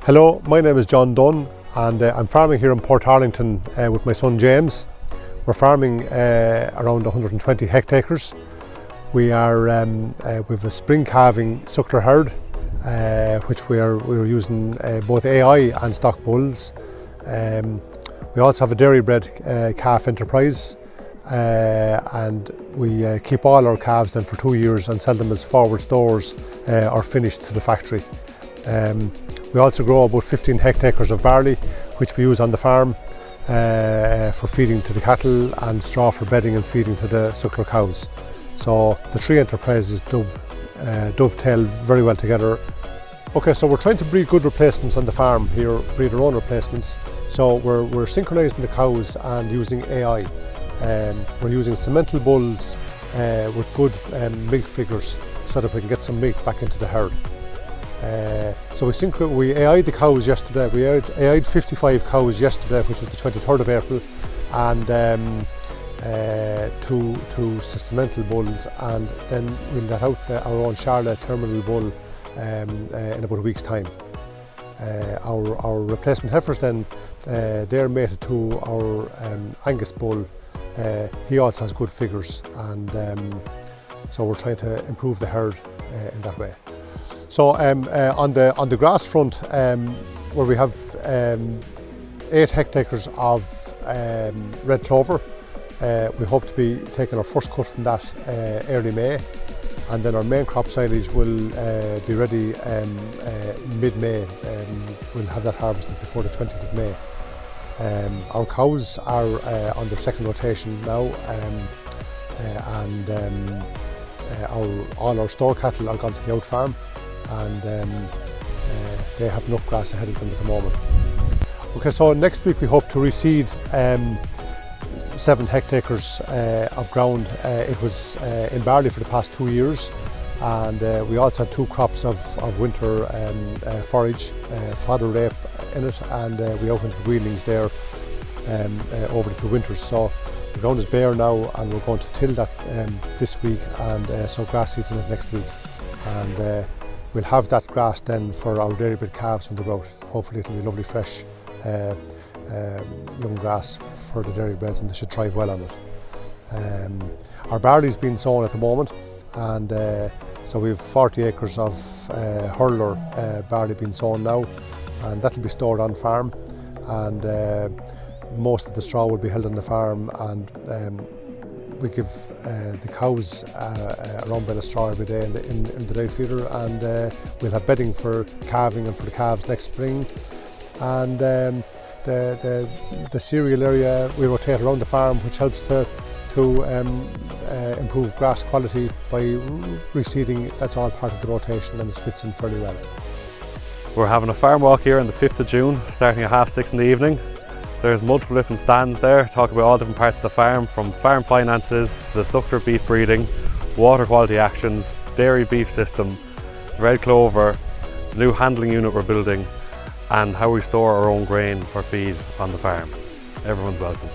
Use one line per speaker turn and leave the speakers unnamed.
Hello, my name is Dunne and I'm farming here in Portarlington with my son James. We're farming around 120 hectares. We have a spring calving suckler herd, which we're using both AI and stock bulls. We also have a dairy bred calf enterprise, and we keep all our calves then for 2 years and sell them as forward stores or finished to the factory. We also grow about 15 hectares of barley, which we use on the farm for feeding to the cattle and straw for bedding and feeding to the suckler cows. So the three enterprises dovetail very well together. Okay, so we're trying to breed good replacements on the farm here, breed our own replacements. So we're synchronising the cows and using AI. We're using cemental bulls with good milk figures so that we can get some milk back into the herd. So we AI'd the cows yesterday. We AI'd 55 cows yesterday, which was the 23rd of April, and two cemental bulls, and then we'll let out our own Charlotte terminal bull in about a week's time. Our replacement heifers then, they're mated to our Angus bull. He also has good figures, and so we're trying to improve the herd in that way. So on the grass front, where we have 8 hectares of red clover, we hope to be taking our first cut from that early May, and then our main crop silage will be ready mid-May. We'll have that harvested before the 20th of May. Our cows are on their second rotation now, and all our store cattle are gone to the out farm, and they have enough grass ahead of them at the moment. Okay, so next week we hope to reseed 7 hectares of ground. It was in barley for the past 2 years, and we also had 2 crops of winter forage, fodder rape in it, and we opened the weanlings there over the 2 winters. So the ground is bare now, and we're going to till that this week and sow grass seeds in it next week. And we'll have that grass then for our dairy bred calves when they're out. Hopefully it'll be lovely fresh young grass for the dairy breds, and they should thrive well on it. Our barley's been sown at the moment, and so we have 40 acres of hurler barley being sown now, and that will be stored on farm, and most of the straw will be held on the farm, and we give the cows around bale of straw every day in the dairy feeder, and we'll have bedding for calving and for the calves next spring. And the cereal area we rotate around the farm, which helps to improve grass quality by reseeding. That's all part of the rotation, and it fits in fairly well.
We're having a farm walk here on the 5th of June, starting at 6:30 in the evening. There's multiple different stands there, talking about all different parts of the farm, from farm finances, to the suckler beef breeding, water quality actions, dairy beef system, red clover, the new handling unit we're building, and how we store our own grain for feed on the farm. Everyone's welcome.